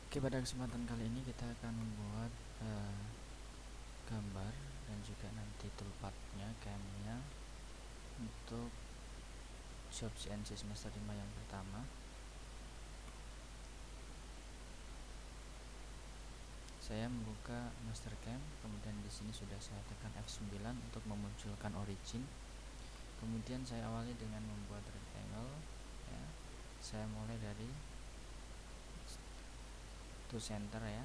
Oke, pada kesempatan kali ini kita akan membuat gambar dan juga nanti toolpathnya, camnya untuk job CNC semester 5 yang pertama. Saya membuka Mastercam, kemudian di sini sudah saya tekan F9 untuk memunculkan origin. Kemudian saya awali dengan membuat rectangle. Ya. Saya mulai dari to center ya,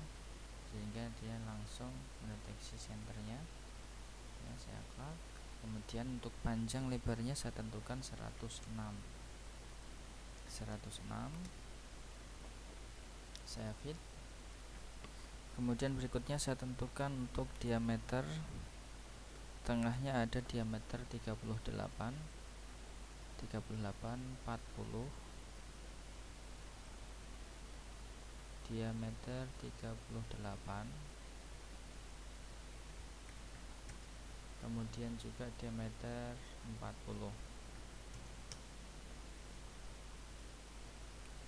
sehingga dia langsung mendeteksi centernya. Ya, saya klik. Kemudian untuk panjang lebarnya saya tentukan 106. Saya fit. Kemudian berikutnya saya tentukan untuk diameter, tengahnya ada diameter 38, 40, diameter 38, kemudian juga diameter 40.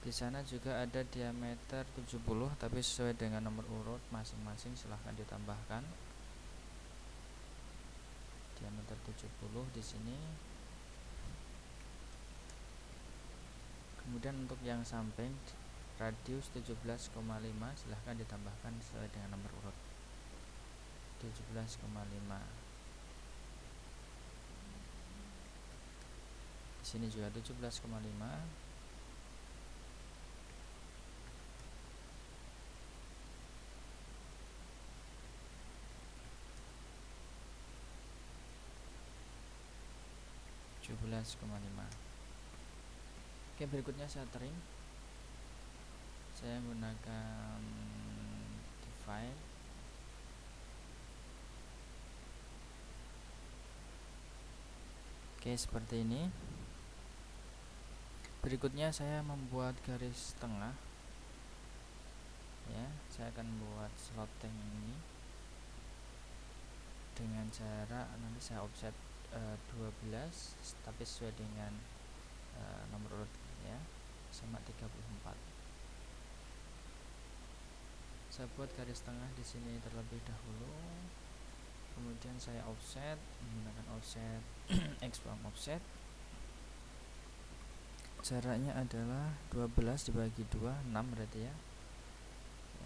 Di sana juga ada diameter 70, tapi sesuai dengan nomor urut masing-masing, silahkan ditambahkan. Diameter 70 di sini. Kemudian untuk yang samping radius 17,5, silahkan ditambahkan sesuai dengan nomor urut 17,5. Di sini juga 17,5. Oke, berikutnya saya trim. Saya menggunakan divide. Oke, seperti ini. Berikutnya saya membuat garis tengah. Ya, saya akan membuat slotting ini dengan cara nanti saya offset 12, tapi sesuai dengan nomor urut ya, sama 34. Saya buat garis tengah di sini terlebih dahulu. Kemudian saya offset menggunakan offset X offset. Jaraknya adalah 12 dibagi 2, 6 berarti ya.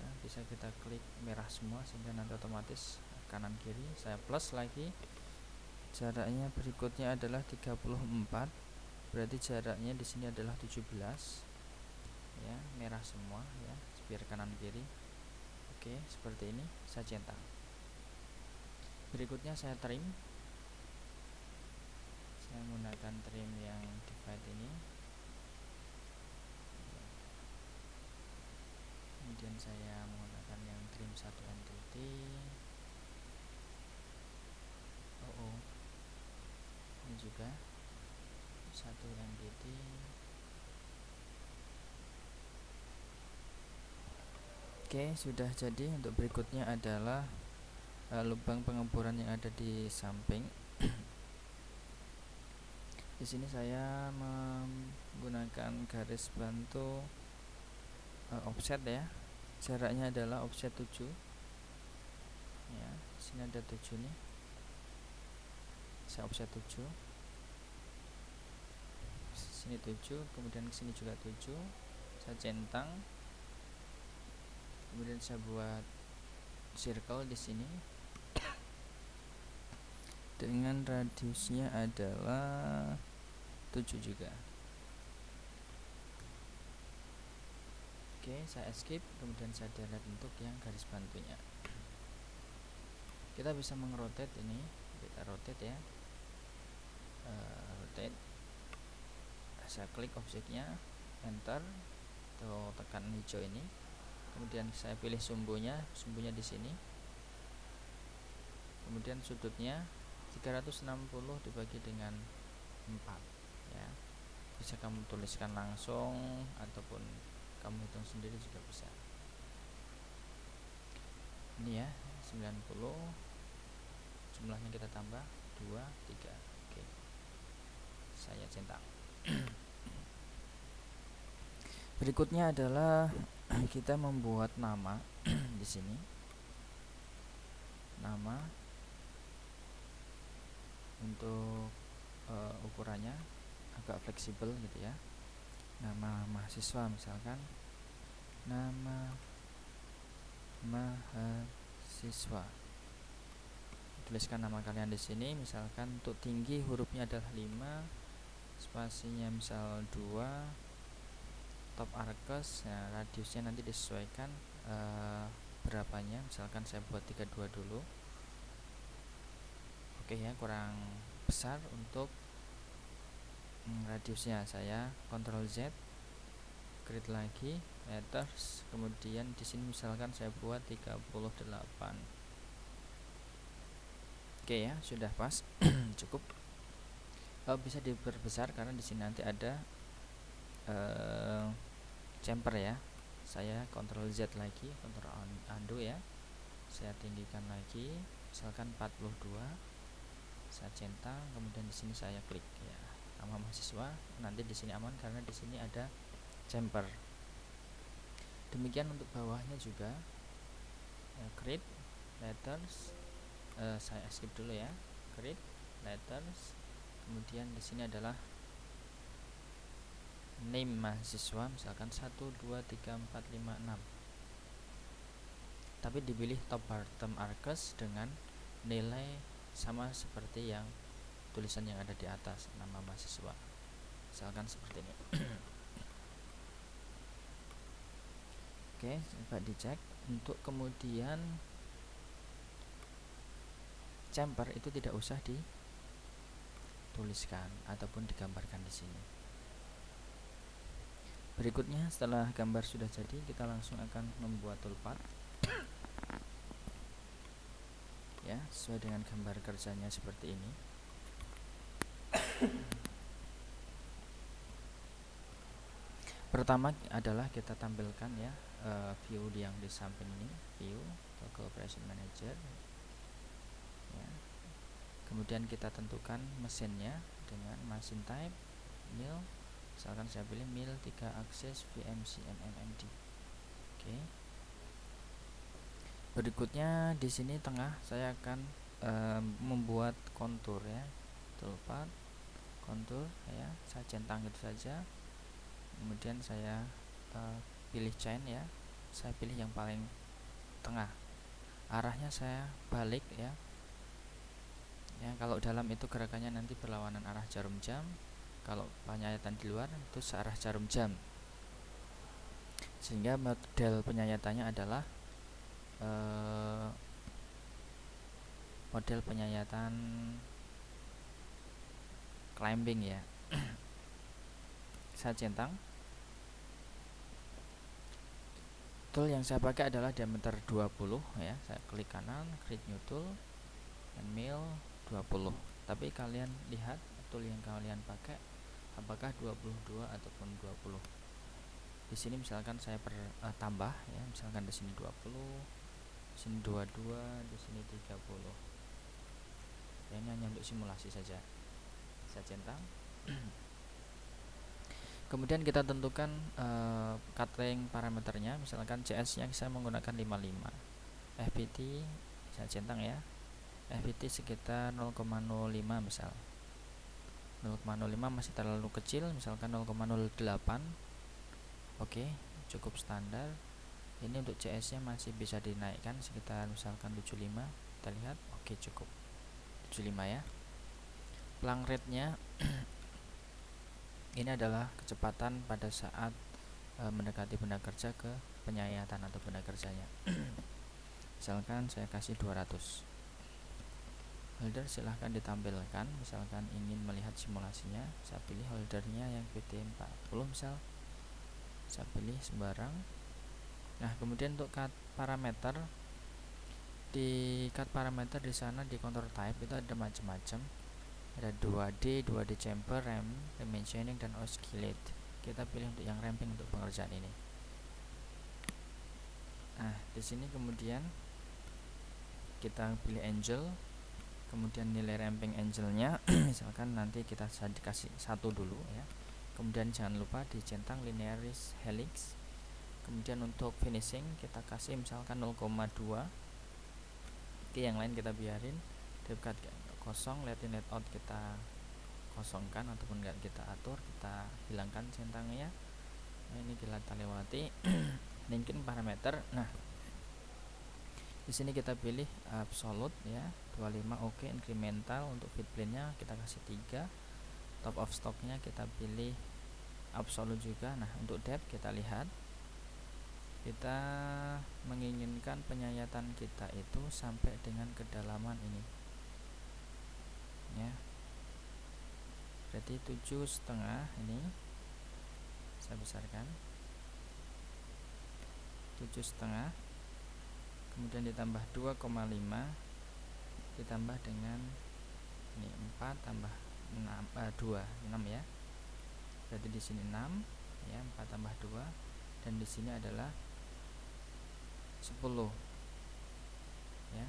Ya, bisa kita klik merah semua sehingga nanti otomatis kanan kiri. Saya plus lagi. Jaraknya berikutnya adalah 34. Berarti jaraknya di sini adalah 17. Ya, merah semua ya, biar kanan kiri. Oke, seperti ini saya centang. Berikutnya saya trim. Saya menggunakan trim yang divide ini. Kemudian saya menggunakan yang trim satu entity. Ini juga satu entity. Oke, sudah jadi. Untuk berikutnya adalah lubang pengeboran yang ada di samping. Di sini saya menggunakan garis bantu offset ya. Jaraknya adalah offset 7. Ya, di sini ada 7 nih. Saya offset 7. Sini 7, kemudian sini juga 7. Saya centang. Kemudian saya buat circle di sini dengan radiusnya adalah 7 juga. Oke, saya escape, kemudian saya delete untuk yang garis bantunya. Kita bisa mengrotate ini, kita rotate ya. Rotate. Saya klik objeknya, enter, atau tekan hijau ini. Kemudian saya pilih sumbunya di sini. Kemudian sudutnya 360 dibagi dengan 4 ya. Bisa kamu tuliskan langsung ataupun kamu hitung sendiri juga bisa. Ini ya, 90. Jumlahnya kita tambah 2, 3. Oke. Saya centang. Berikutnya adalah kita membuat nama di sini, nama untuk ukurannya agak fleksibel gitu ya. Nama mahasiswa misalkan nama mahasiswa. Tuliskan nama kalian di sini, misalkan untuk tinggi hurufnya adalah 5, spasinya misal 2, top arkes, ya, radiusnya nanti disesuaikan berapanya, misalkan saya buat 32 dulu. Oke ya, kurang besar untuk radiusnya, saya Ctrl Z, create lagi letters, kemudian di sini misalkan saya buat 38. Oke ya, sudah pas. Cukup. Bisa diperbesar karena di sini nanti ada jumper ya. Saya Ctrl Z lagi, Ctrl undo ya. Saya tinggikan lagi, misalkan 42. Saya centang, kemudian di sini saya klik ya. Nama mahasiswa, nanti di sini aman karena di sini ada jumper. Demikian untuk bawahnya juga. Create letters, saya skip dulu ya. Create letters, kemudian di sini adalah name mahasiswa, misalkan 1, 2, 3, 4, 5, 6. Tapi dipilih top bottom arkes dengan nilai sama seperti yang tulisan yang ada di atas, nama mahasiswa. Misalkan seperti ini. Oke, coba dicek. Untuk kemudian jumper itu tidak usah dituliskan ataupun digambarkan di sini. Berikutnya, setelah gambar sudah jadi, kita langsung akan membuat toolpath ya, sesuai dengan gambar kerjanya seperti ini. Pertama adalah kita tampilkan ya view yang di samping ini, view Toggle Operation Manager ya. Kemudian kita tentukan mesinnya dengan mesin type mill, misalkan saya pilih mill 3 akses VMC MMMD. Oke. Berikutnya di sini tengah saya akan membuat kontur ya, toolpath kontur ya, saya centang gitu saja. Kemudian saya pilih chain ya, saya pilih yang paling tengah, arahnya saya balik ya. Ya, kalau dalam itu gerakannya nanti berlawanan arah jarum jam, kalau penyayatan di luar itu searah jarum jam, sehingga model penyayatannya adalah model penyayatan climbing ya. Saya centang. Tool yang saya pakai adalah diameter 20 ya. Saya klik kanan, create new tool, dan mill 20. Tapi kalian lihat tool yang kalian pakai apakah 22 ataupun 20. Di sini misalkan saya tambah ya, misalkan di sini 20, di sini 22, di sini 30. Ya, ini hanya untuk simulasi saja. Saya centang. Kemudian kita tentukan cutting parameternya, misalkan CS yang saya menggunakan 55. FPT saya centang ya. FPT sekitar 0,05 misal. 0,05 masih terlalu kecil, misalkan 0,08. Oke, cukup standar. Ini untuk CS nya masih bisa dinaikkan sekitar misalkan 75. Kita lihat, oke cukup 75 ya. Plang rate nya ini adalah kecepatan pada saat mendekati benda kerja ke penyayatan atau benda kerjanya. Misalkan saya kasih 200. Holder silahkan ditampilkan, misalkan ingin melihat simulasinya, saya pilih holdernya yang PT40 misal, saya pilih sembarang. Nah, kemudian untuk cut parameter, di cut parameter di sana di control type itu ada macam-macam. Ada 2D, 2D chamber, ramp, dimensioning, dan oscillate. Kita pilih untuk yang ramping untuk pengerjaan ini. Nah, di sini kemudian kita pilih angle, kemudian nilai ramping angle-nya misalkan nanti kita dikasih 1 dulu ya. Kemudian jangan lupa dicentang linearis helix, Kemudian untuk finishing kita kasih misalkan 0,2. Oke, yang lain kita biarin. Dekat kosong, liatin layout kita kosongkan ataupun enggak kita atur, kita hilangkan centangnya. Nah, ini kita lewati. Linking parameter. Nah, di sini kita pilih absolute ya, 25. Oke, incremental. Untuk fit plane-nya kita kasih 3. Top of stock-nya kita pilih absolute juga. Nah, untuk depth kita lihat, kita menginginkan penyayatan kita itu sampai dengan kedalaman ini ya, berarti 7,5. ini saya besarkan 7,5, kemudian ditambah 2,5 ditambah dengan ini 4 tambah 6, 6 ya, berarti di sini 6 ya, 4 tambah 2, dan di sini adalah 10 ya,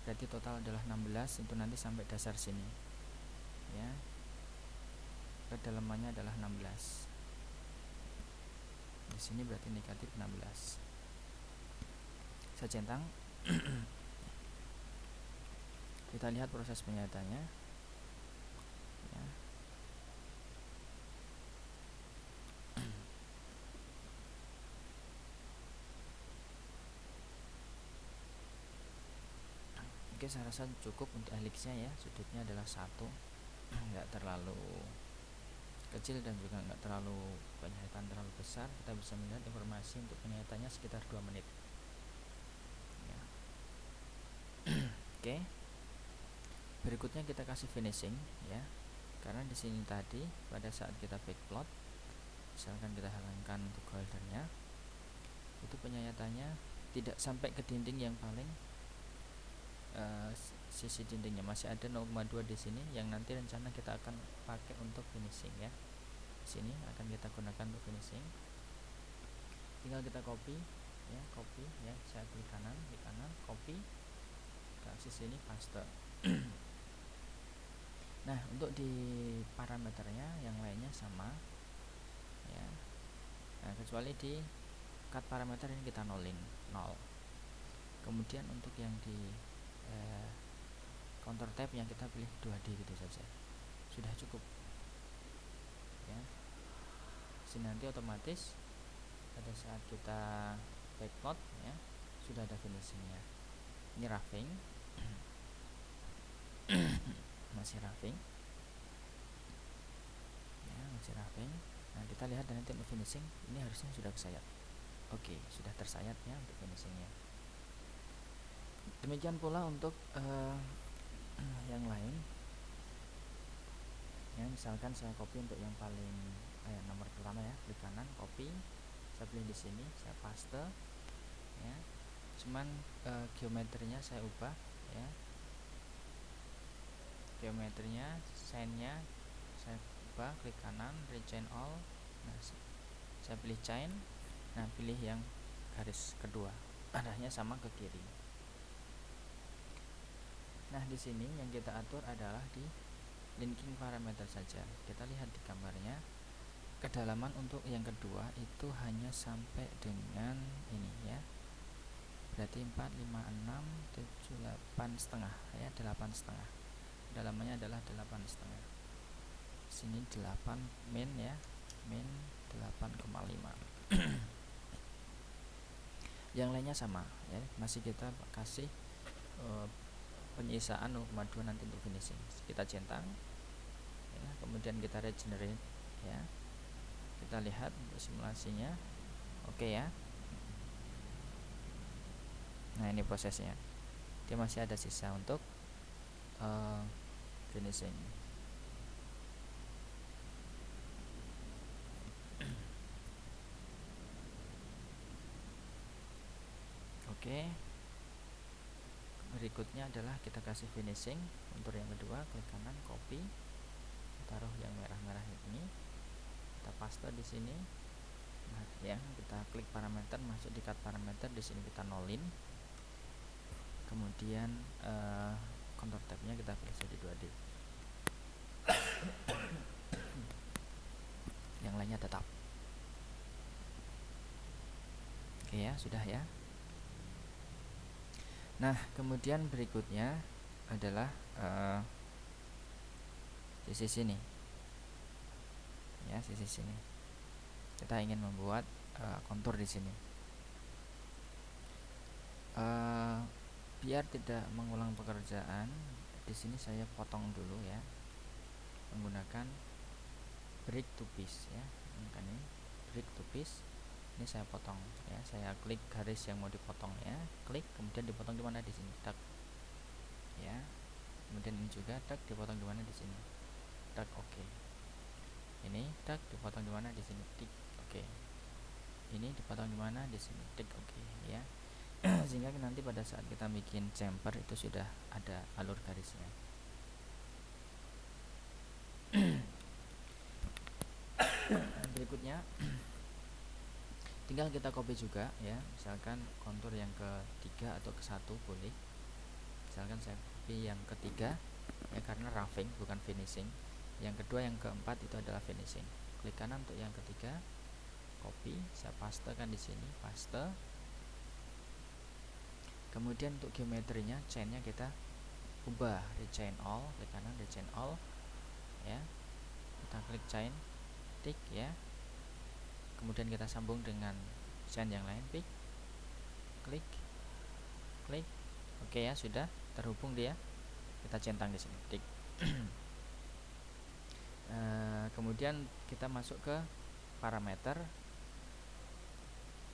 berarti total adalah 16. Itu nanti sampai dasar sini ya, kedalamannya adalah 16. Di sini berarti negatif 16. Saya centang. Kita lihat proses penyayatannya ya. Oke, saya rasa cukup untuk helixnya ya, sudutnya adalah 1, nggak terlalu kecil dan juga nggak terlalu penyayatan terlalu besar. Kita bisa melihat informasi untuk penyayatannya sekitar 2 menit ya. Oke, berikutnya kita kasih finishing ya, karena di sini tadi pada saat kita backplot, misalkan kita halangkan untuk holdernya, itu penyayatannya tidak sampai ke dinding yang paling sisi dindingnya, masih ada 0,2 di sini yang nanti rencana kita akan pakai untuk finishing ya. Di sini akan kita gunakan untuk finishing. Tinggal kita copy ya, saya klik kanan, copy ke sini, paste. Nah, untuk di parameternya yang lainnya sama ya. Nah, kecuali di cut parameter ini kita nolin 0. Kemudian untuk yang di counter tab yang kita pilih 2D gitu saja, sudah cukup ya. Sini nanti otomatis pada saat kita backplot ya, sudah ada finishingnya. Ini roughing. Masih roughing ya, masih roughing. Nah, kita lihat dan nanti untuk finishing ini harusnya sudah kesayat. Oke, sudah tersayat ya untuk finishingnya. Demikian pula untuk yang lain ya, misalkan saya copy untuk yang paling nomor pertama ya, klik kanan, copy, saya pilih di sini, saya paste ya. Cuman geometrinya saya ubah ya, geometrinya, sign-nya saya ubah, klik kanan, rechain all. Nah, saya pilih chain. Nah, pilih yang garis kedua, arahnya sama ke kiri. Nah, di sini yang kita atur adalah di linking parameter saja. Kita lihat di gambarnya, kedalaman untuk yang kedua itu hanya sampai dengan ini ya, berarti 4, 5, 6, 7, 8 setengah ya, 8 setengah. Kedalamannya adalah 8 setengah. Sini 8 min ya, min 8,5. Yang lainnya sama ya, masih kita kasih penyisaan 0,2 nanti untuk finishing. Kita centang ya, kemudian kita regenerate ya. Kita lihat untuk simulasinya. Oke ya. Nah, ini prosesnya. Dia masih ada sisa untuk finishing. Oke. Berikutnya adalah kita kasih finishing untuk yang kedua, klik kanan, copy, taruh yang merah-merah ini, kita paste di sini. Nah, ya, kita klik parameter, masuk di cut parameter, di sini kita nolin. Kemudian contour tab-nya kita pilih jadi 2D. Yang lainnya tetap. Oke ya, sudah ya. Nah, kemudian berikutnya adalah sisi sini. Ya, sisi sini. Kita ingin membuat kontur di sini. Biar tidak mengulang pekerjaan, di sini saya potong dulu ya, menggunakan break to piece ya. Ini break to piece. Ini saya potong ya, saya klik garis yang mau dipotong ya, klik, kemudian dipotong di mana, di sini, tak ya. Kemudian ini juga tak dipotong di mana, di sini, tak. Oke. Ini tak dipotong di mana, di sini, tik. Oke. Ini dipotong di mana, di sini, tik. Oke ya. Sehingga nanti pada saat kita bikin chamfer itu sudah ada alur garisnya. Berikutnya tinggal kita copy juga ya, misalkan kontur yang ketiga atau ke-1 boleh. Misalkan saya copy yang ketiga ya, karena roughing bukan finishing. Yang kedua, yang keempat itu adalah finishing. Klik kanan untuk yang ketiga, copy, saya pastekan di sini, paste. Kemudian untuk geometrinya, chainnya kita ubah, rechain all, klik kanan, rechain all ya. Kita klik chain, tik ya. Kemudian kita sambung dengan chain yang lain, klik, klik, klik. Oke ya, sudah terhubung dia. Kita centang di sini, tik. Kemudian kita masuk ke parameter.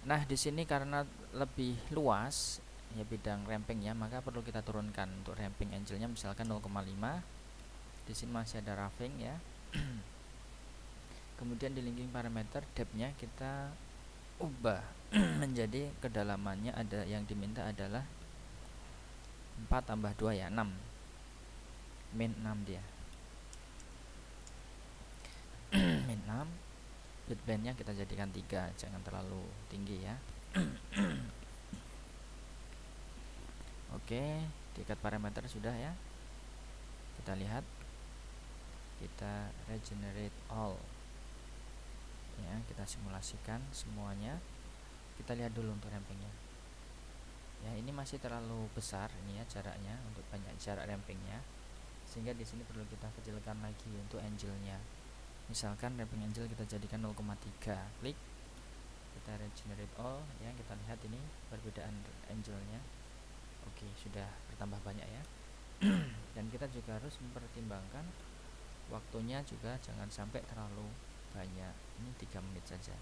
Nah, di sini karena lebih luas ya bidang rampingnya, maka perlu kita turunkan untuk ramping angle-nya misalkan 0,5. Di sini masih ada roughing ya. Kemudian di linking parameter depth-nya kita ubah menjadi kedalamannya ada yang diminta adalah 4 tambah 2 ya, 6. Min 6 dia. Min 6. Bitband-nya kita jadikan 3, jangan terlalu tinggi ya. Oke, diikat parameter sudah ya. Kita lihat, kita regenerate all ya, kita simulasikan semuanya. Kita lihat dulu untuk rampingnya ya, ini masih terlalu besar ini ya jaraknya, untuk banyak jarak rampingnya, sehingga di sini perlu kita kecilkan lagi untuk angle-nya. Misalkan ramping angle kita jadikan 0,3, klik, kita regenerate all ya, kita lihat ini perbedaan angle-nya. Oke, sudah bertambah banyak ya. Dan kita juga harus mempertimbangkan waktunya juga, jangan sampai terlalu banyak, ini 3 menit saja.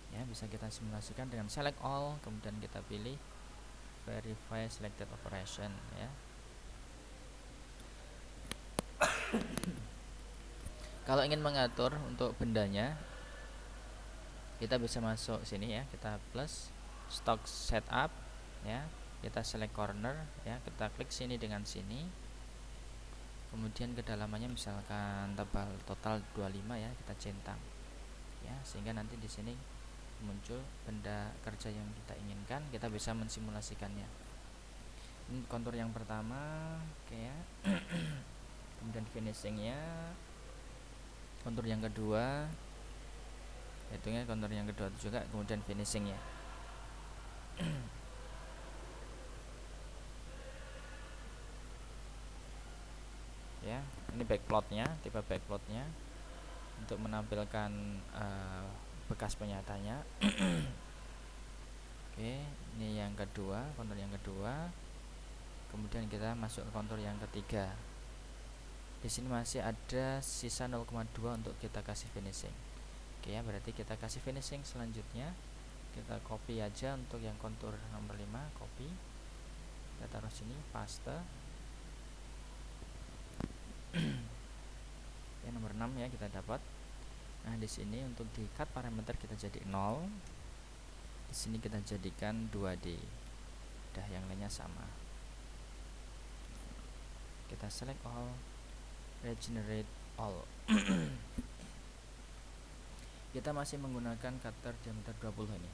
Ya, bisa kita simulasikan dengan select all, kemudian kita pilih verify selected operation ya. Kalau ingin mengatur untuk bendanya, kita bisa masuk sini ya, kita plus stock setup ya, kita select corner ya, kita klik sini dengan sini. Kemudian kedalamannya misalkan tebal total 25 ya, kita centang ya, sehingga nanti di sini muncul benda kerja yang kita inginkan. Kita bisa mensimulasikannya. Ini kontur yang pertama, oke ya. Kemudian finishingnya kontur yang kedua, hitungnya kontur yang kedua juga, kemudian finishingnya. Ya, ini backplotnya, tipe backplotnya untuk menampilkan bekas penyatanya. Oke, ini yang kedua, kontur yang kedua. Kemudian kita masuk ke kontur yang ketiga. Di sini masih ada sisa 0,2 untuk kita kasih finishing. Oke ya, berarti kita kasih finishing selanjutnya. Kita copy aja untuk yang kontur nomor 5, copy. Kita taruh sini, paste. Ya, nomor 6 ya kita dapat. Nah, di sini untuk di cut parameter kita jadi 0. Di sini kita jadikan 2D. Dah, yang lainnya sama. Kita select all, regenerate all. Kita masih menggunakan cutter diameter 20 ini.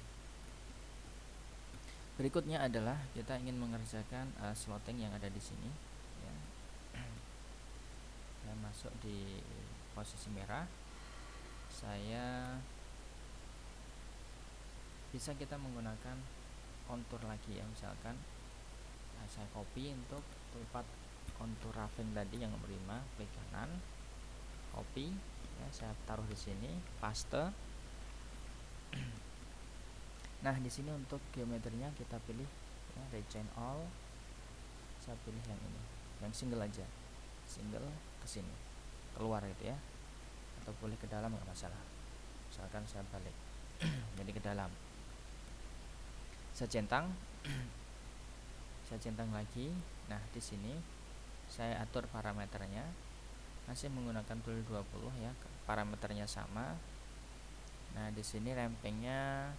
Berikutnya adalah kita ingin mengerjakan slotting yang ada di sini ya. Saya masuk di posisi merah, saya bisa kita menggunakan kontur lagi ya, misalkan saya copy untuk tempat kontur roughing tadi yang nomor 5, klik kanan, copy ya, saya taruh di sini, paste. Nah di sini untuk geometrinya kita pilih ya, region all, saya pilih yang ini, yang single aja, single ke sini, keluar gitu ya, atau boleh ke dalam nggak masalah. Misalkan saya balik jadi ke dalam, saya centang saya centang lagi. Nah di sini saya atur parameternya, masih menggunakan tool 20 ya, parameternya sama. Nah di sini rampingnya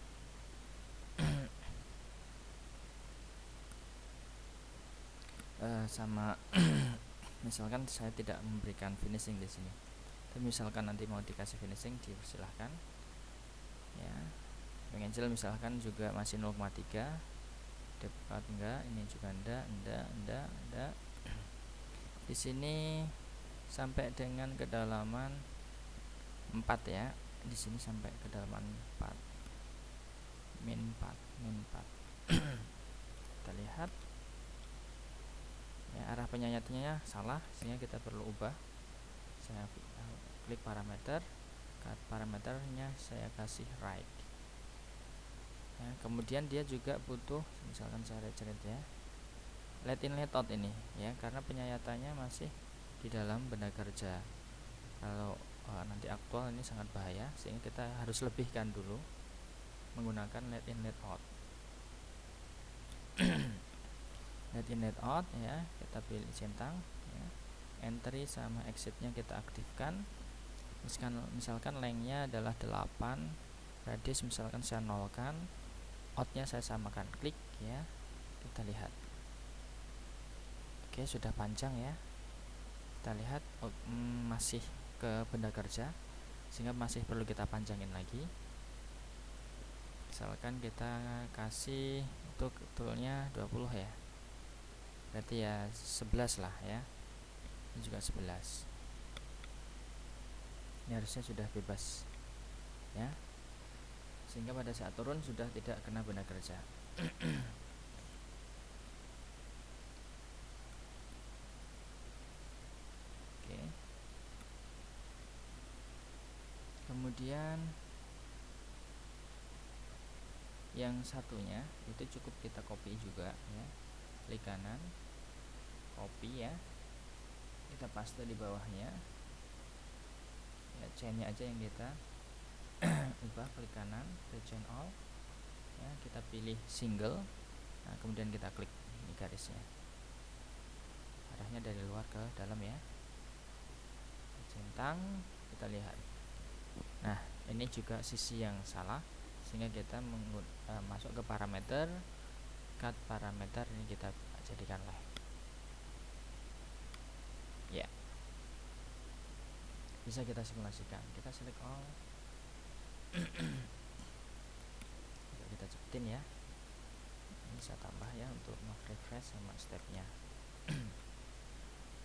sama misalkan saya tidak memberikan finishing di sini, tapi misalkan nanti mau dikasih finishing dipersilahkan ya. Angel misalkan juga masih 0,3, dekat enggak, ini juga enggak. Di sini sampai dengan kedalaman 4 ya, di sini sampai kedalaman 4, min 4. Kita lihat ya, arah penyayatnya salah sehingga kita perlu ubah. Saya klik parameter, parameternya saya kasih right ya. Kemudian dia juga butuh, misalkan saya retret ya, let in let out ini ya, karena penyayatannya masih di dalam benda kerja. Kalau nanti aktual ini sangat bahaya, sehingga kita harus lebihkan dulu menggunakan let in let out. Let in let out ya, kita pilih centang ya, entry sama exitnya kita aktifkan. Misalkan lengthnya adalah 8, radius misalkan saya nolkan, outnya saya samakan, klik ya, kita lihat. Oke, sudah panjang ya, kita lihat masih ke benda kerja, sehingga masih perlu kita panjangin lagi. Misalkan kita kasih untuk toolnya 20 ya, berarti ya 11 lah ya, ini juga 11. Ini harusnya sudah bebas ya, sehingga pada saat turun sudah tidak kena benda kerja. Oke. Kemudian yang satunya itu cukup kita copy juga ya, klik kanan, copy ya, kita paste di bawahnya ya, chainnya aja yang kita ubah, klik kanan, region all ya, kita pilih single. Nah kemudian kita klik ini garisnya, arahnya dari luar ke dalam ya, centang, kita lihat. Nah ini juga sisi yang salah, sehingga kita masuk ke parameter, cut parameter, ini kita jadikan left ya. Bisa kita simulasikan, kita select all. Kita cepetin ya, ini saya tambah ya untuk refresh sama stepnya.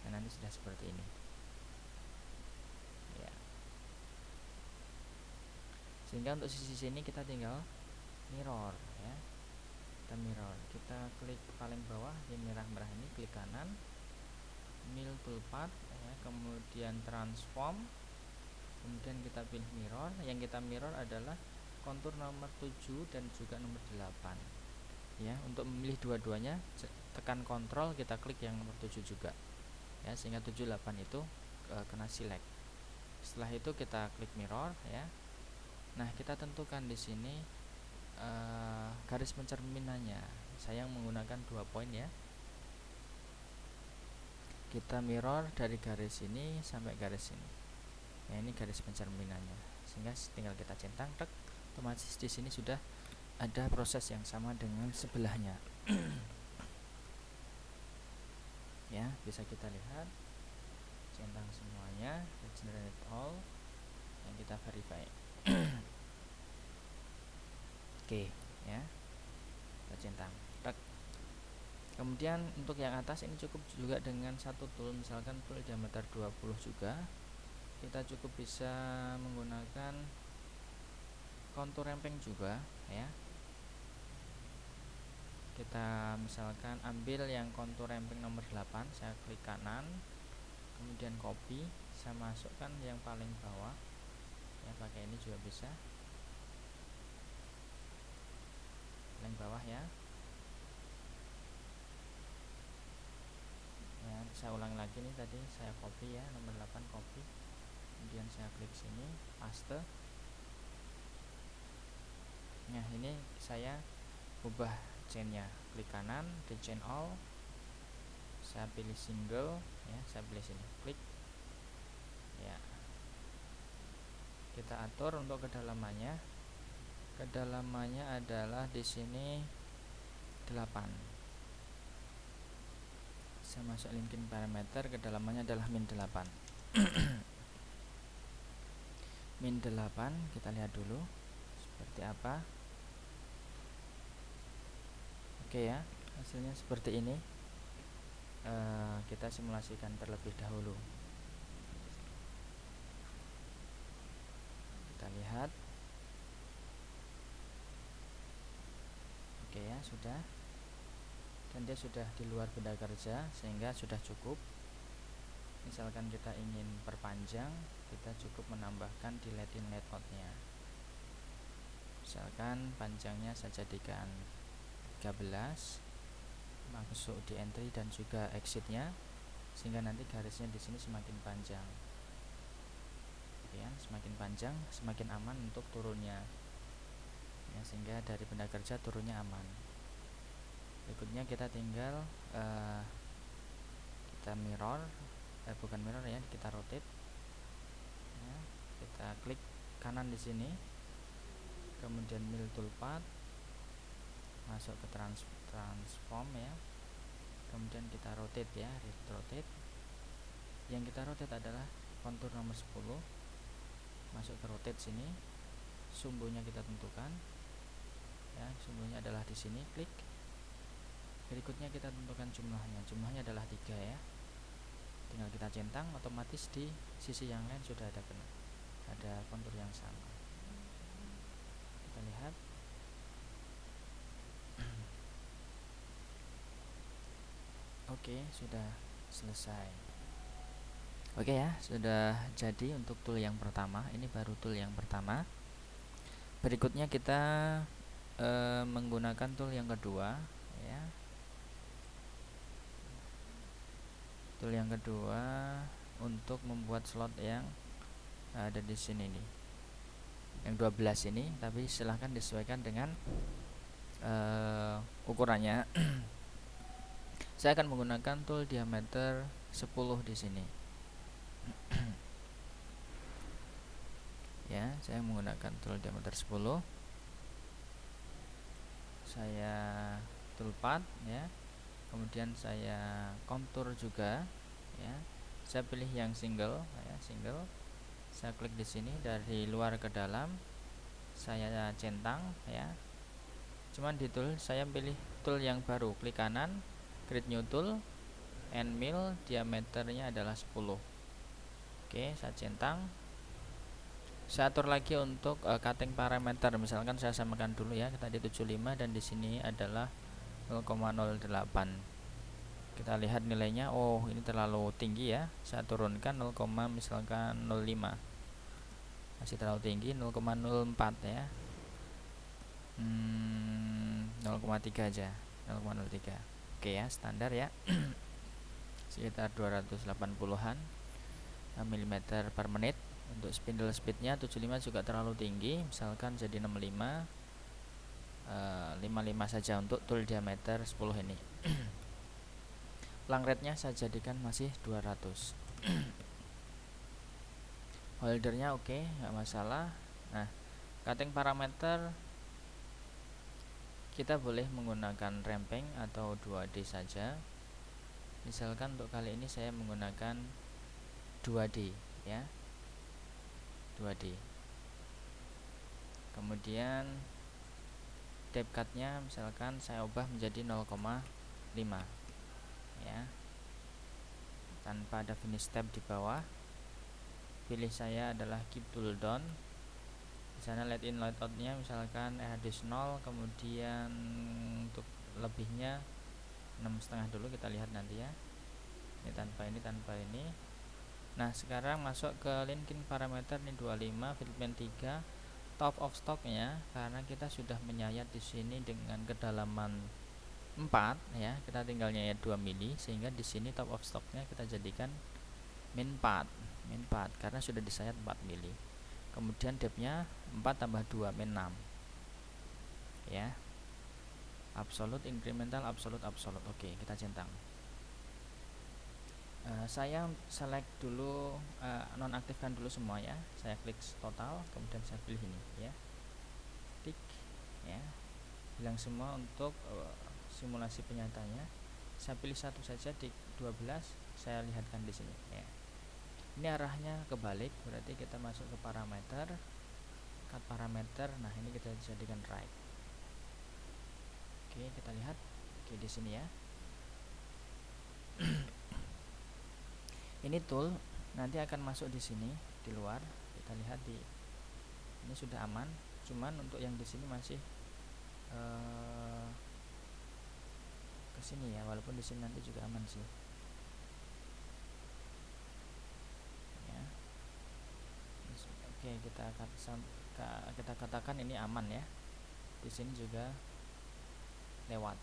Dan nanti sudah seperti ini ya. Sehingga untuk sisi sini kita tinggal mirror ya, kita mirror, kita klik paling bawah yang merah-merah ini, klik kanan, mill toolpath ya, kemudian transform, kemudian kita pilih mirror. Yang kita mirror adalah kontur nomor 7 dan juga nomor 8 ya. Untuk memilih dua-duanya tekan kontrol, kita klik yang nomor 7 juga ya, sehingga 7, 8 itu kena select. Setelah itu kita klik mirror ya. Nah kita tentukan di sini garis pencerminannya, saya menggunakan 2 poin ya. Kita mirror dari garis ini sampai garis ini ya, ini garis pencerminannya, sehingga tinggal kita centang, tek, otomatis di sini sudah ada proses yang sama dengan sebelahnya. Ya bisa kita lihat, centang semuanya, generate all yang kita verify. Oke ya, kita centang, tek. Kemudian untuk yang atas ini cukup juga dengan satu tool, misalkan tool diameter 20 juga, kita cukup bisa menggunakan kontur ramping juga ya. kita misalkan ambil yang kontur ramping nomor 8, saya klik kanan, kemudian copy, saya masukkan yang paling bawah ya, pakai ini juga bisa, paling bawah ya. Ya, saya ulang lagi nih, tadi saya copy ya, nomor 8 copy, kemudian saya klik sini, paste. Nah, ini saya ubah chainnya, klik kanan di chain all, saya pilih single ya, saya pilih sini, klik ya. Kita atur untuk kedalamannya. Kedalamannya adalah di sini 8. Saya masuk linking parameter, kedalamannya adalah min 8. min 8, kita lihat dulu seperti apa. Oke ya, hasilnya seperti ini. Kita simulasikan terlebih dahulu. Kita lihat. Oke ya, sudah. Dan dia sudah di luar benda kerja, sehingga sudah cukup. Misalkan kita ingin perpanjang, kita cukup menambahkan di leading layout-nya. Misalkan panjangnya saya jadikan 13, masuk di entry dan juga exitnya, sehingga nanti garisnya di sini semakin panjang. Ya, semakin panjang semakin aman untuk turunnya ya, sehingga dari benda kerja turunnya aman. Berikutnya kita tinggal kita mirror, bukan mirror ya, kita rotate ya, kita klik kanan di sini, kemudian mill toolpath, masuk ke transform ya, kemudian kita rotate ya, rotate. Yang kita rotate adalah kontur nomor 10, masuk ke rotate sini, sumbunya kita tentukan ya, sumbunya adalah di sini, klik. Berikutnya kita tentukan jumlahnya adalah 3 ya, tinggal kita centang, otomatis di sisi yang lain sudah ada kontur yang sama. Kita lihat. Oke, sudah selesai. Oke ya, sudah jadi untuk tool yang pertama. Ini baru tool yang pertama. Berikutnya kita menggunakan tool yang kedua ya. Tool yang kedua untuk membuat slot yang ada di sini nih, yang 12 ini, tapi silahkan disesuaikan dengan ukurannya. Saya akan menggunakan tool diameter 10 di sini. Ya, saya menggunakan tool diameter 10. Saya toolpath ya. Kemudian saya kontur juga ya. Saya pilih yang single ya, single. Saya klik di sini, dari luar ke dalam saya centang ya. Cuman di tool saya pilih tool yang baru, klik kanan, create new tool, and mill, diameternya adalah 10. Oke, saya centang. Saya atur lagi untuk cutting parameter, misalkan saya samakan dulu ya, tadi 75 dan di sini adalah 0,08. Kita lihat nilainya, oh ini terlalu tinggi ya, saya turunkan 0, misalkan 05, masih terlalu tinggi, 0,04 ya, 0,3 aja, 0,03. Oke ya, standar ya. Sekitar 280-an mm per menit. Untuk spindle speednya 75 juga terlalu tinggi, misalkan jadi 65, 55 saja untuk tool diameter 10 ini. Lang rate nya saya jadikan masih 200. Holdernya oke, nggak masalah. Nah, cutting parameter kita boleh menggunakan ramping atau 2D saja. Misalkan untuk kali ini saya menggunakan 2D ya, 2D. Kemudian depth cut nya misalkan saya ubah menjadi 0,5 ya, tanpa ada finish tab di bawah. Pilih saya adalah keep tool down. Di sana let in let out nya misalkan radius 0, kemudian untuk lebihnya 6,5 dulu, kita lihat nanti ya. Ini tanpa ini. Nah sekarang masuk ke linking parameter, ini 25, filament 3, top of stocknya karena kita sudah menyayat di sini dengan kedalaman 4 ya, kita tinggal nyayat 2 mili, sehingga di sini top of stocknya kita jadikan min 4 karena sudah disayat 4 mili. Kemudian depthnya 4 tambah 2 min 6 ya. Absolute, incremental, absolute. Oke, kita centang. Saya select dulu, nonaktifkan dulu semua ya. Saya klik total, kemudian saya pilih ini ya, tik ya, hilang semua untuk simulasi penyatanya. Saya pilih satu saja di 12, saya lihatkan di sini ya. Ini arahnya kebalik, berarti kita masuk ke parameter, cut parameter. Nah ini kita jadikan right. Oke, kita lihat. Oke, di sini ya. Ini tool nanti akan masuk di sini di luar. Kita lihat di ini sudah aman. Cuman untuk yang di sini masih ke sini ya, walaupun di sini nanti juga aman sih. Ya. Oke, kita katakan ini aman ya. Di sini juga lewat.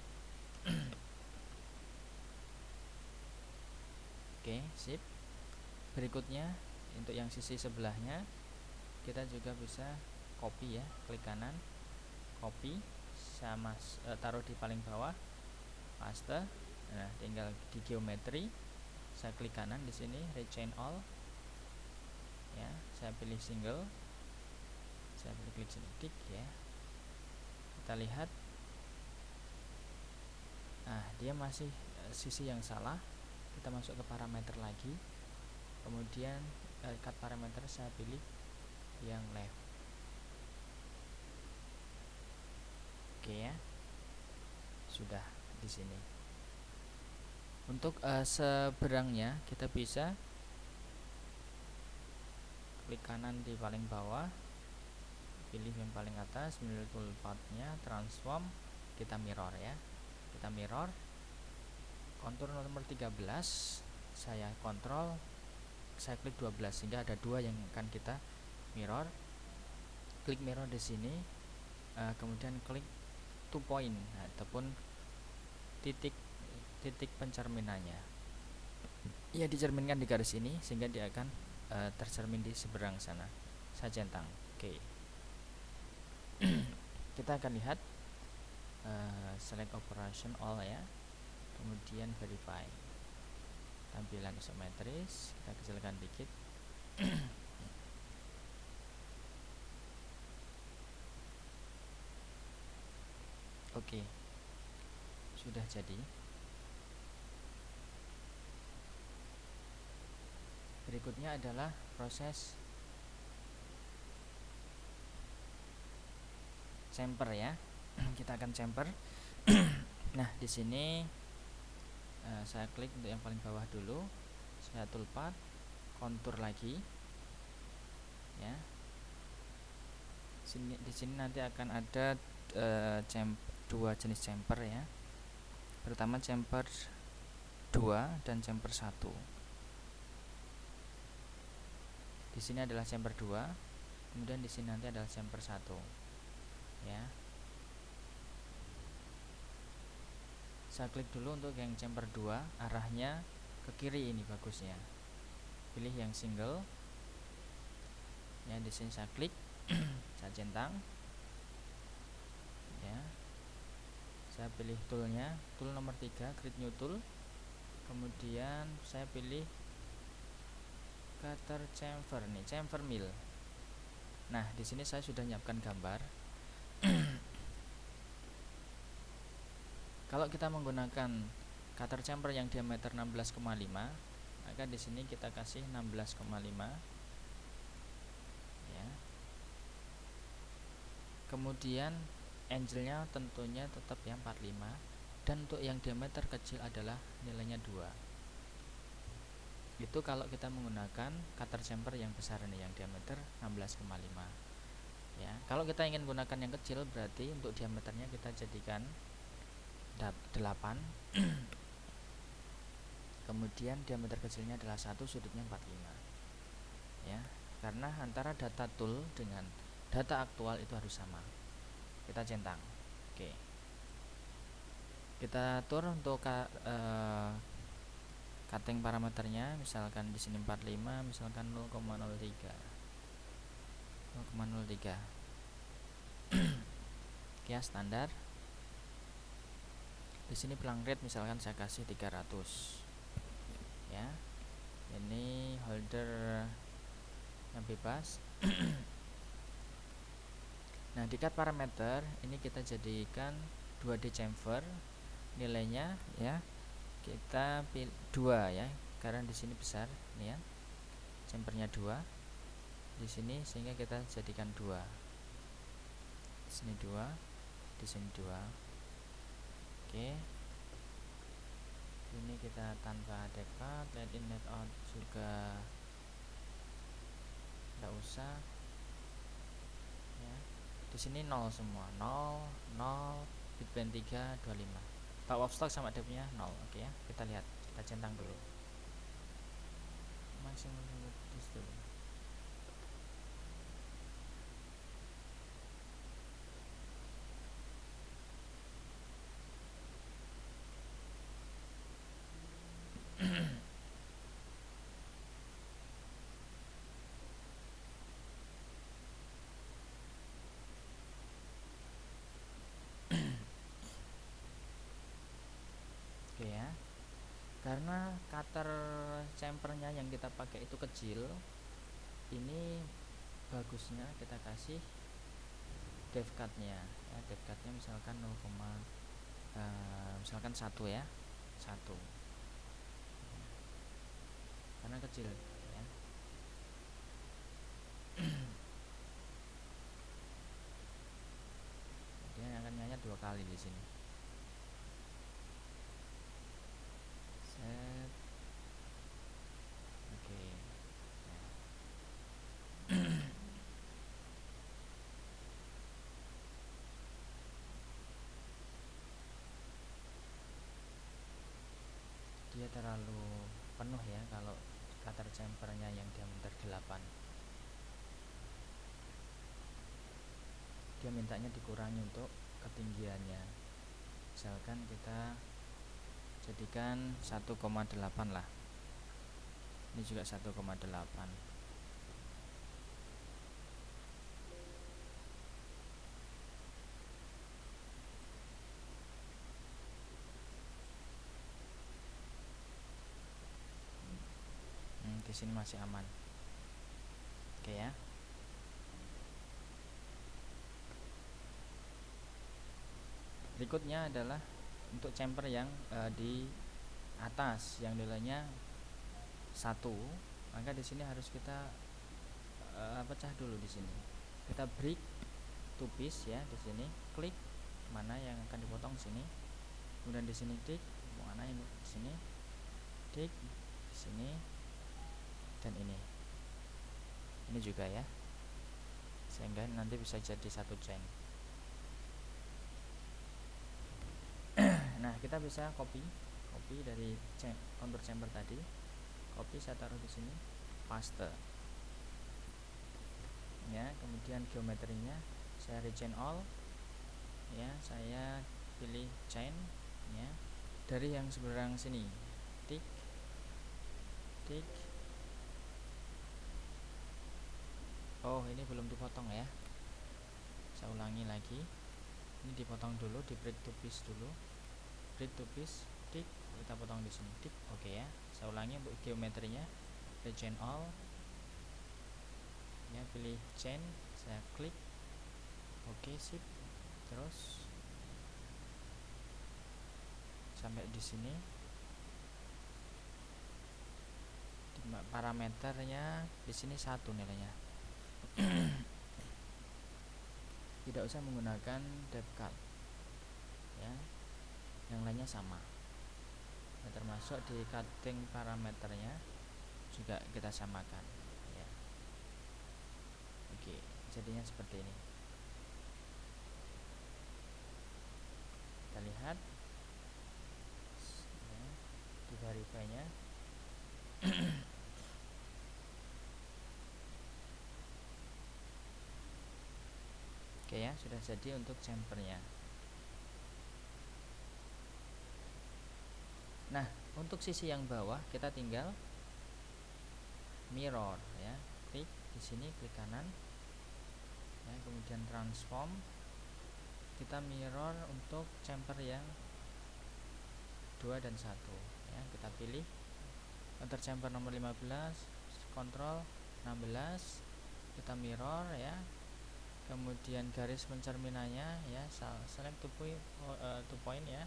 Oke, sip. Berikutnya untuk yang sisi sebelahnya kita juga bisa copy ya, klik kanan, copy, sama taruh di paling bawah, paste. Nah, tinggal di geometri, saya klik kanan di sini, rechain all. Ya, saya pilih single, saya pilih klik sini, tik ya. Kita lihat, nah dia masih sisi yang salah. Kita masuk ke parameter lagi, kemudian cut parameter saya pilih yang left. Oke ya, sudah di sini. Untuk seberangnya kita bisa klik kanan di paling bawah, pilih yang paling atas, milih toolpathnya, transform, kita mirror ya. Kita mirror, kontur nomor 13, saya kontrol, saya klik 12 sehingga ada 2 yang akan kita mirror. Klik mirror di sini, kemudian klik 2 point ataupun titik pencerminannya. Ya, dicerminkan di garis ini sehingga dia akan tercermin di seberang sana. Saya centang. Oke. Kita akan lihat select operation all ya, kemudian verify. Tampilan isometris kita kecilkan dikit. Oke, sudah jadi. Berikutnya adalah proses chamfer ya. Kita akan chamfer. Nah, di sini saya klik untuk yang paling bawah dulu. Saya toolpath, kontur lagi. Ya. Di sini nanti akan ada 2 jenis chamfer ya. Pertama chamfer 2 dan chamfer 1. Di sini adalah chamfer 2, kemudian di sini nanti adalah chamfer 1. Ya. Saya klik dulu untuk yang chamfer 2, arahnya ke kiri, ini bagusnya. Pilih yang single. Ya, di sini saya klik, saya centang. Ya. Saya pilih toolnya, tool nomor 3, create new tool. Kemudian saya pilih cutter chamfer nih, chamfer mill. Nah, di sini saya sudah menyiapkan gambar. Kalau kita menggunakan cutter chamfer yang diameter 16,5, maka di sini kita kasih 16,5 ya. Kemudian angle-nya tentunya tetap yang 45, dan untuk yang diameter kecil adalah nilainya 2. Itu kalau kita menggunakan cutter chamfer yang besar ini, yang diameter 16,5 ya. Kalau kita ingin menggunakan yang kecil, berarti untuk diameternya kita jadikan 8. Kemudian diameter kecilnya adalah 1, sudutnya 45 ya, karena antara data tool dengan data aktual itu harus sama. Kita centang. Oke, kita atur untuk cutting parameternya, misalkan di sini 45, misalkan 0,03 ya, standar. Di sini pelang rate misalkan saya kasih 300 ya. Ini holder yang bebas. Nah, di cut parameter ini kita jadikan 2D chamfer, nilainya ya kita pilih 2 ya, karena di sini besar nih ya, chamfernya 2 di sini, sehingga kita jadikan 2. Di sini 2, di sini 2. Oke, ini kita tanpa dekat, let in let out juga tidak usah ya. Di sini 0 semua, 0 0, bitband 3 25. Top of stock sama depth-nya 0. Oke ya, kita lihat, kita centang dulu maximum dulu. Oke ya, karena cutter chamfernya yang kita pakai itu kecil, ini bagusnya kita kasih depth cut-nya ya, depth cut-nya misalkan 0, misalkan 1 ya, 1 karena kecil ya. Dia akan nyayat 2 kali di sini. Set. Oke. Nah. Dia terlalu penuh ya kalau cutter chamfernya yang diameter 8. Dia mintanya dikurangi untuk ketinggiannya, misalkan kita jadikan 1,8 lah. Ini juga 1,8. Di sini masih aman. Oke ya. Berikutnya adalah untuk chamfer yang di atas yang nilainya 1, maka di sini harus kita pecah dulu. Di sini kita break to piece ya, di sini klik mana yang akan dipotong sini, kemudian di sini klik mana ini, di sini klik di sini, dan ini juga ya, sehingga nanti bisa jadi satu chain. Nah, kita bisa copy dari contour chamber tadi, copy saya taruh di sini, paste ya. Kemudian geometrinya saya rechain all ya, saya pilih chain ya, dari yang seberang sini, tik tik. Oh, ini belum dipotong ya, saya ulangi lagi. Ini dipotong dulu, di break to piece dulu, break to piece, tik, kita potong di sini, tik. Oke ya, saya ulangi untuk geometrinya, rechain all ya, pilih chain, saya klik, oke, sip. Terus sampai di sini, di parameternya di sini 1 nilainya. Tidak usah menggunakan depth cut ya, yang lainnya sama ya, termasuk di cutting parameternya juga kita samakan ya. Oke, jadinya seperti ini. Kita lihat verify-nya. Oke ya, sudah jadi untuk chamfernya. Nah, untuk sisi yang bawah kita tinggal mirror ya. Klik di sini, klik kanan. Ya, kemudian transform. Kita mirror untuk chamfer yang 2 dan 1 ya. Kita pilih enter chamfer nomor 15, kontrol 16. Kita mirror ya. Kemudian garis pencerminannya ya, select to point ya.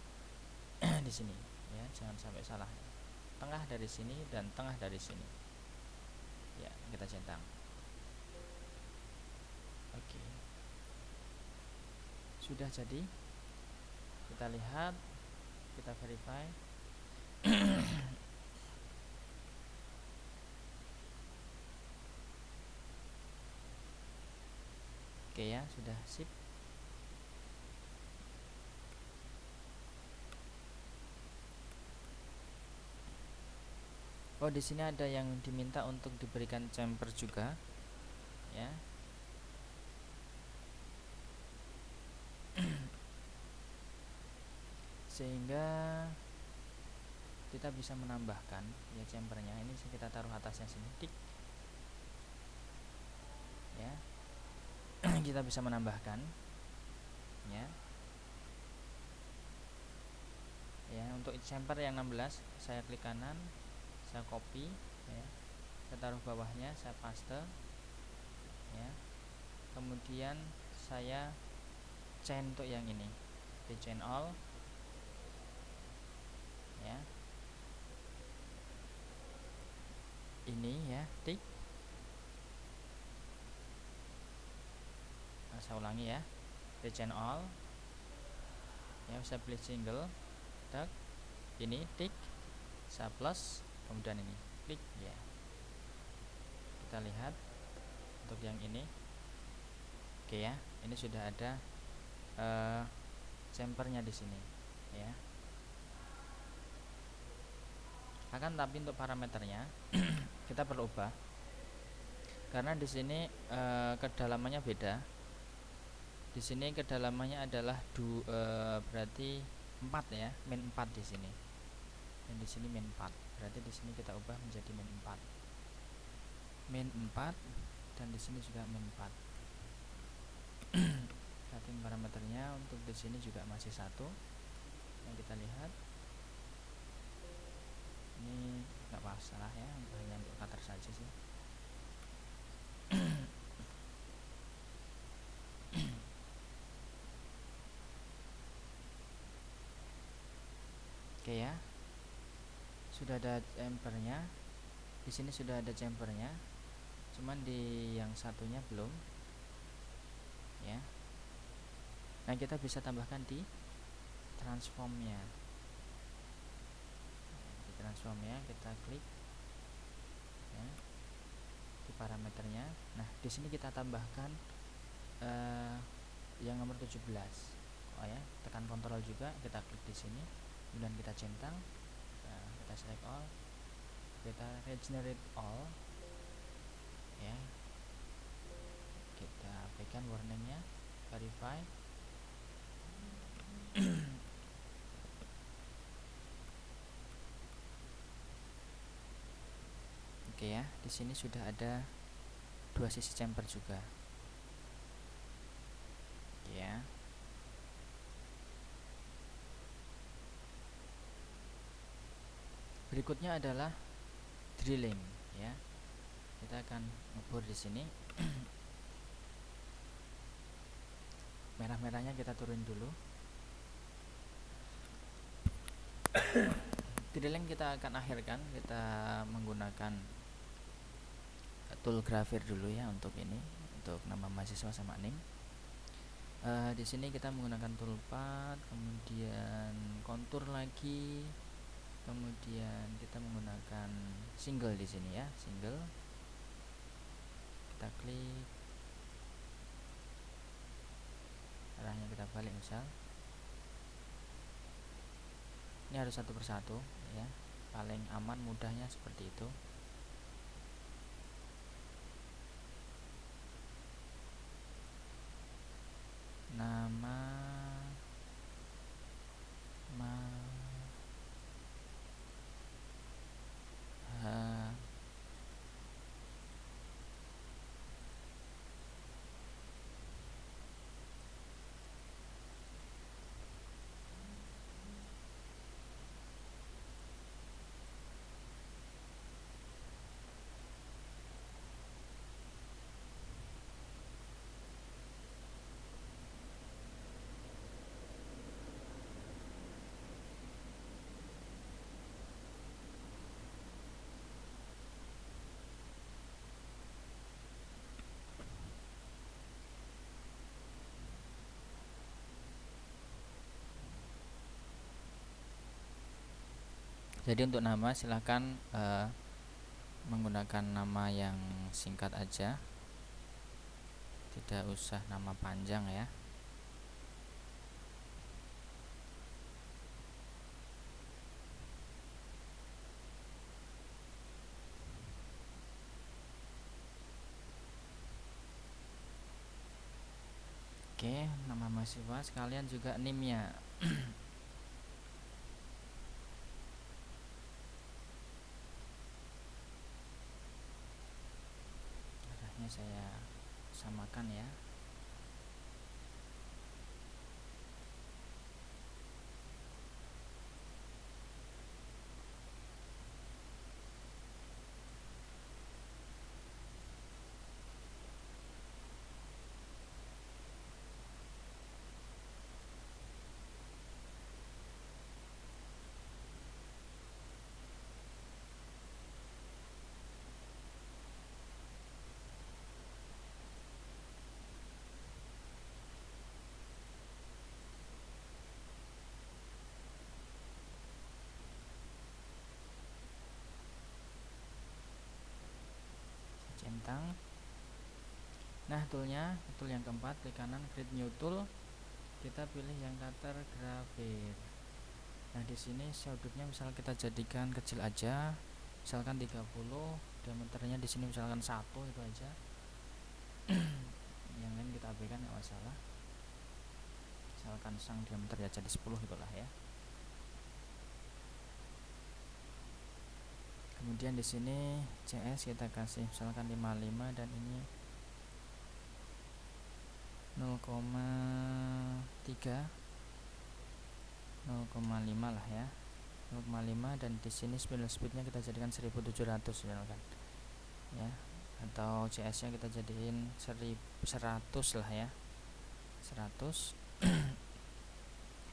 Di sini ya, jangan sampai salah. Tengah dari sini dan tengah dari sini. Ya, kita centang. Oke. Sudah jadi. Kita lihat, kita verify. Oke ya, sudah sip. Oh, di sini ada yang diminta untuk diberikan chamfer juga, ya. Sehingga kita bisa menambahkan ya chamfernya. Ini kita taruh atasnya sini, tik. Ya. Kita bisa menambahkan, ya. Ya, untuk chamfer yang 16, saya klik kanan, saya copy, ya. Saya taruh bawahnya, saya paste, ya. Kemudian saya chain untuk yang ini, di chain all, ya. Ini ya, tik. Nah, saya ulangi ya, di chain all, ya. Saya pilih single, tak. Ini tik, saya plus, kemudian ini klik, ya. Kita lihat untuk yang ini. Oke ya, ini sudah ada chamfernya di sini, ya. Akan tapi untuk parameternya kita perlu ubah karena di sini kedalamannya beda. Di sini kedalamannya adalah berarti 4 ya, min 4 di sini. Dan di sini min 4. Berarti di sini kita ubah menjadi min 4. Min 4 dan di sini juga min 4. Setting parameternya untuk di sini juga masih 1. Yang kita lihat ini nggak masalah ya, hanya untuk cutter saja sih. Oke ya, sudah ada chamfernya. Di sini sudah ada chamfernya, cuman di yang satunya belum, ya. Nah, kita bisa tambahkan di transformnya. Di transformnya kita klik, ya, di parameternya. Nah, di sini kita tambahkan yang nomor 17. Oh ya, tekan kontrol juga, kita klik di sini, kemudian kita centang, kita select all, kita regenerate all, ya. Kita berikan warningnya, verify. Oke ya, di sini sudah ada 2 sisi chamfer juga, ya. Berikutnya adalah drilling, ya. Kita akan ngebor di sini. Merah-merahnya kita turun dulu. Drilling kita akan akhirkan, kita menggunakan tool grapher dulu ya untuk ini, untuk nama mahasiswa sama nim. Di sini kita menggunakan toolpath, kemudian kontur lagi, kemudian kita menggunakan single di sini ya, single. Kita klik, arahnya kita balik misal. Ini harus satu persatu ya. paling aman, mudahnya seperti itu. Nama ma ha Jadi untuk nama silahkan menggunakan nama yang singkat aja, tidak usah nama panjang ya. Oke, nama mahasiswa sekalian juga NIM-nya. Arahnya saya samakan ya. Centang. Nah, toolnya, tool yang keempat, klik kanan, create new tool. Kita pilih yang cutter graphic. Nah, di sini sudutnya misal kita jadikan kecil aja, misalkan 30, diameternya di sini misalkan 1, itu aja. Yang lain kita abaikan, nggak masalah. Misalkan sang diameter ya jadi 10 itulah ya. Kemudian di sini CS kita kasih misalkan 55 dan ini 0,3 0,5 lah ya, 0,5, dan di sini speednya kita jadikan 1700 misalkan ya, atau CS nya kita jadiin 100 lah ya, 100.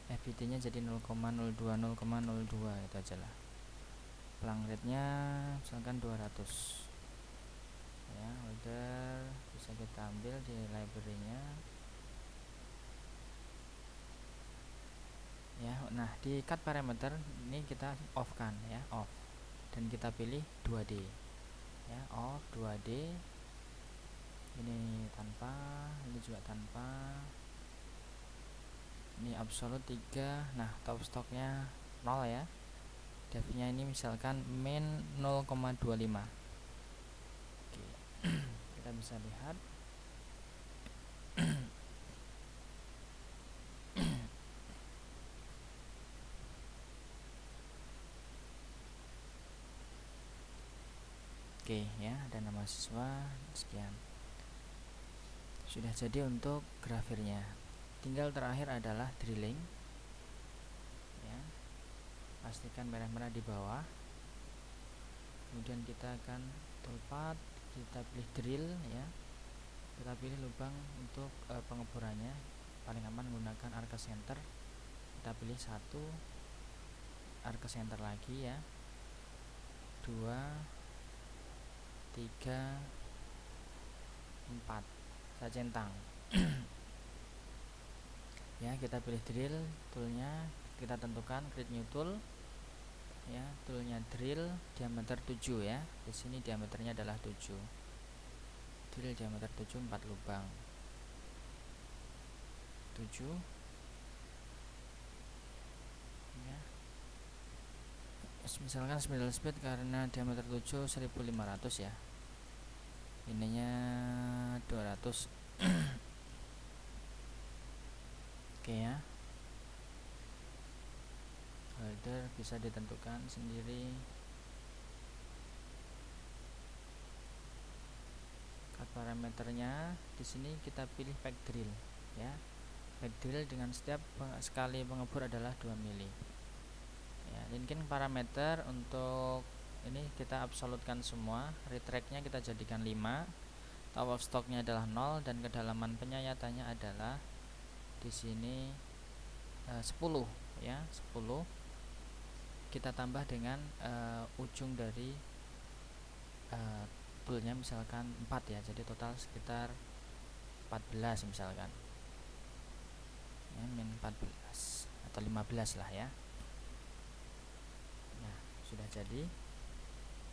FVT nya jadi 0,02 0,02 itu aja lah. Pelang rate nya misalkan 200 ya. Order bisa kita ambil di library nya ya. Nah, di cut parameter ini kita off kan ya, off, dan kita pilih 2D ya, off 2D. Ini tanpa, ini juga tanpa, ini absolute 3. Nah, top stocknya 0 ya. Depth nya ini misalkan min 0,25. Oke. Kita bisa lihat oke ya, ada nama siswa sekian. Sudah jadi untuk grafirnya. Tinggal terakhir adalah drilling ya. Pastikan merah-merah di bawah. Kemudian kita akan toolpath, kita pilih drill ya. Kita pilih lubang untuk pengeborannya. Paling aman menggunakan arc center. Kita pilih 1 arc center lagi ya, 2 3 4, saya centang. Ya, kita pilih drill toolnya, kita tentukan create new tool ya, toolnya drill diameter 7 ya. Di sini diameternya adalah 7. Drill diameter 7, 4 lubang. 7 ya. misalkan spindle speed karena diameter 7 1500 ya, ininya 200. Oke ya, holder bisa ditentukan sendiri. Cut parameternya di sini kita pilih pack drill ya. Pack drill dengan setiap sekali pengebor adalah 2 mili ya. Mungkin parameter untuk ini kita absolutkan semua. Retract-nya kita jadikan 5, top of stock-nya adalah 0, dan kedalaman penyayatannya adalah di sini 10 ya, 10. Kita tambah dengan ujung dari toolnya misalkan 4 ya, jadi total sekitar 14 misalkan ya, min 14 atau 15 lah ya. Nah, sudah jadi.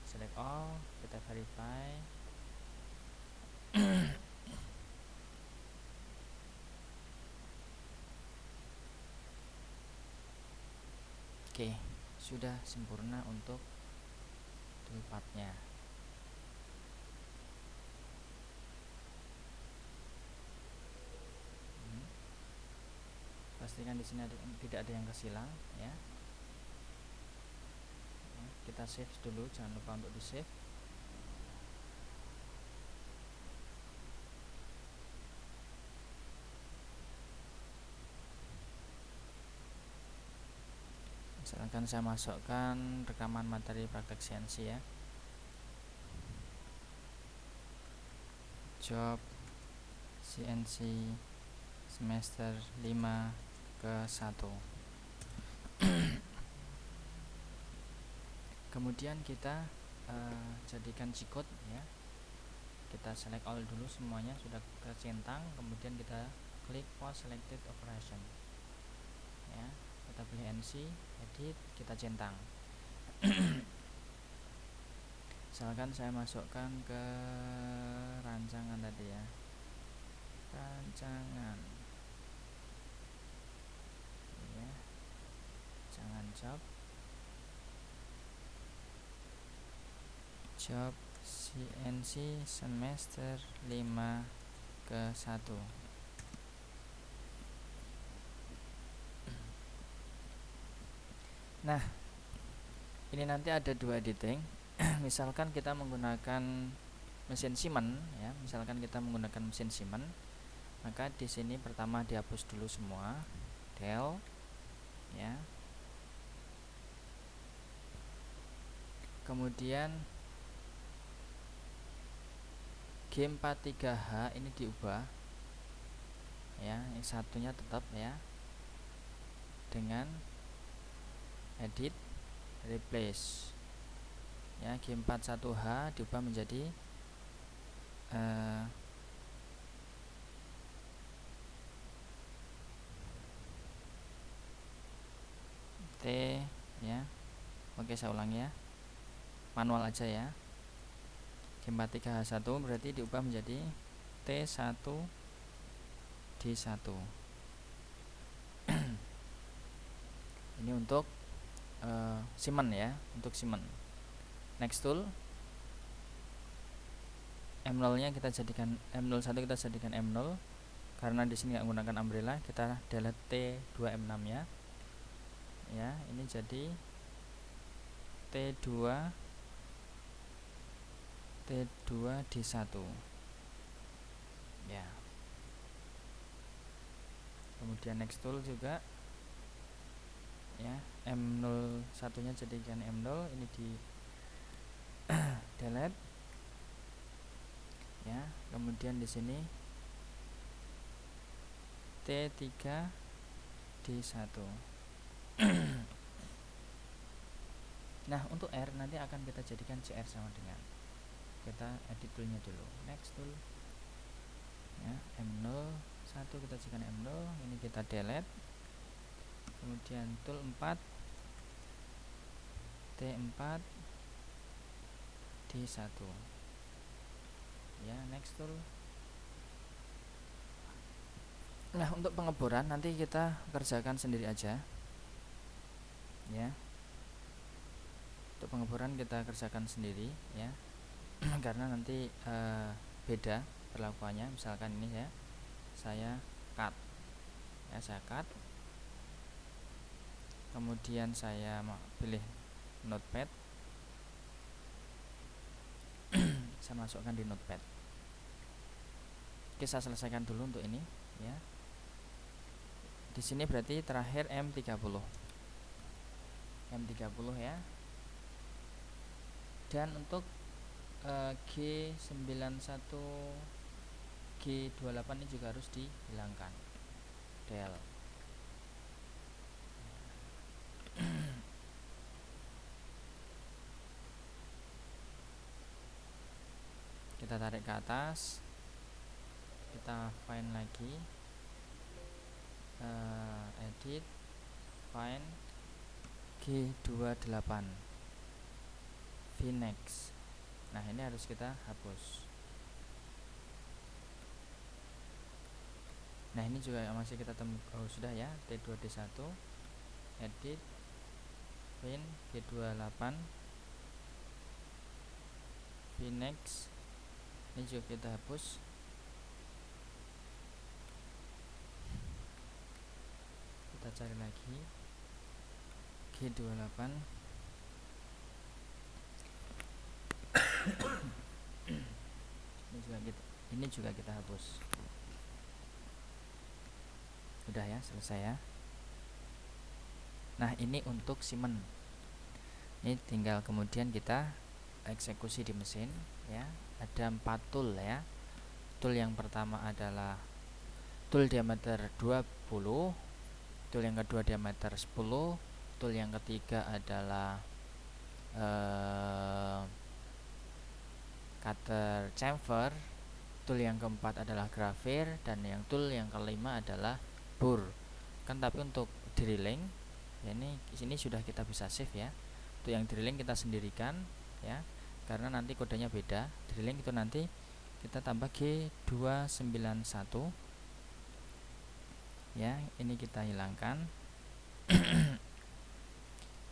Select all, kita verify. Oke, sudah sempurna untuk toolpath-nya. Pastikan di sini tidak ada yang kesilang ya. Kita save dulu, jangan lupa untuk di save. Misalkan saya masukkan rekaman materi praktek CNC ya, job CNC semester 5 ke 1. Kemudian kita jadikan G-code ya. Kita select all dulu, semuanya sudah tercentang. Kemudian kita klik post selected operation ya. Kita pilih NC, edit, kita centang. Misalkan saya masukkan ke rancangan tadi ya, rancangan ya, jangan job CNC semester 5 ke 1. Nah, ini nanti ada 2 editing. Misalkan kita menggunakan mesin Siemens ya, misalkan kita menggunakan mesin Siemens, maka di sini pertama dihapus dulu semua, del ya. Kemudian G43H ini diubah ya, yang satunya tetap ya, dengan edit replace ya. G41H diubah menjadi T ya. Oke, saya ulangi ya, manual aja ya. G43H1 berarti diubah menjadi T1D1. Ini untuk Siemens ya, untuk Siemens. Next tool, M0 nya kita jadikan M01, kita jadikan M0 karena di sini nggak menggunakan umbrella. Kita delete T2M6 nya ya, ini jadi T2D1 ya. Kemudian next tool juga ya, M01 nya jadikan M0, ini di delete ya. Kemudian di sini T3D1. Nah, untuk R nanti akan kita jadikan CR sama dengan, kita edit toolnya dulu, next tool ya, M01 kita jadikan M0, ini kita delete. Kemudian tool 4 T4D1 ya, next tool. Nah, untuk pengeboran nanti kita kerjakan sendiri aja ya. Untuk pengeboran kita kerjakan sendiri ya. Karena nanti beda perlakuannya. Misalkan ini saya cut ya, saya cut, kemudian saya pilih notepad, saya masukkan di notepad. Oke, saya selesaikan dulu untuk ini ya. Di sini berarti terakhir M30 ya. Dan untuk G91 G28 ini juga harus dihilangkan del. Kita tarik ke atas, kita find lagi, edit, find G28 vnex. Nah, ini harus kita hapus. Nah, ini juga masih kita temukan, sudah ya, T2D1, edit, find G28 vnex. Ini juga kita hapus. Kita cari lagi G28. Ini juga kita hapus. Udah ya, selesai ya. Nah, ini untuk Siemens. Ini tinggal kemudian kita eksekusi di mesin ya. Ada 4 tool ya. Tool yang pertama adalah tool diameter 20, tool yang kedua diameter 10, tool yang ketiga adalah cutter chamfer, tool yang keempat adalah graver, dan yang tool yang kelima adalah bore. Kan tapi untuk drilling ya, ini sini sudah kita bisa save ya. Untuk yang drilling kita sendirikan ya, karena nanti kodenya beda. Drilling itu nanti kita tambah G291 ya. Ini kita hilangkan.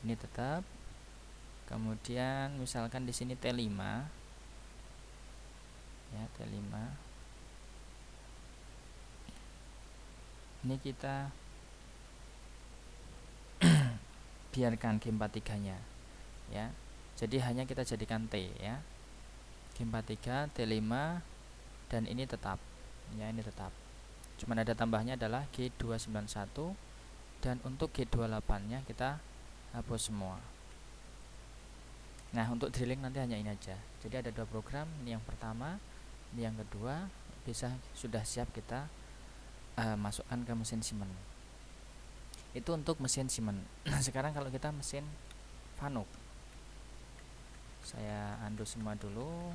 Ini tetap. Kemudian misalkan di sini T5 ya, T5 ini kita biarkan G43 nya ya. Jadi hanya kita jadikan T ya, G43 T5, dan ini tetap ya, ini tetap. Cuman ada tambahnya adalah G291, dan untuk G28 nya kita hapus semua. Nah, untuk drilling nanti hanya ini aja. Jadi ada 2 program, ini yang pertama, ini yang kedua, sudah siap kita masukkan ke mesin Siemens. Itu untuk mesin Siemens. Sekarang kalau kita mesin Fanuc, saya undo semua dulu.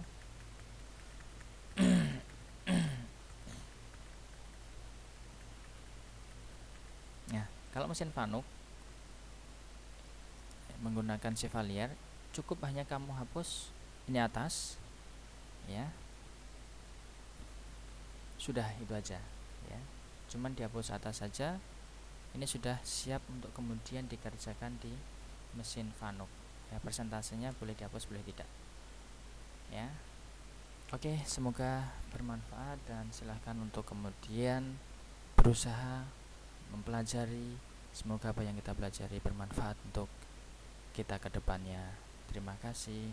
Nah, kalau mesin Fanuc menggunakan Chevalier, cukup hanya kamu hapus ini atas ya. Sudah, itu aja ya. Cuman dihapus atas saja. Ini sudah siap untuk kemudian dikerjakan di mesin Fanuc ya. Persentasenya boleh dihapus, boleh tidak ya. Oke, semoga bermanfaat, dan silahkan untuk kemudian berusaha mempelajari. Semoga apa yang kita pelajari bermanfaat untuk kita ke depannya. Terima kasih.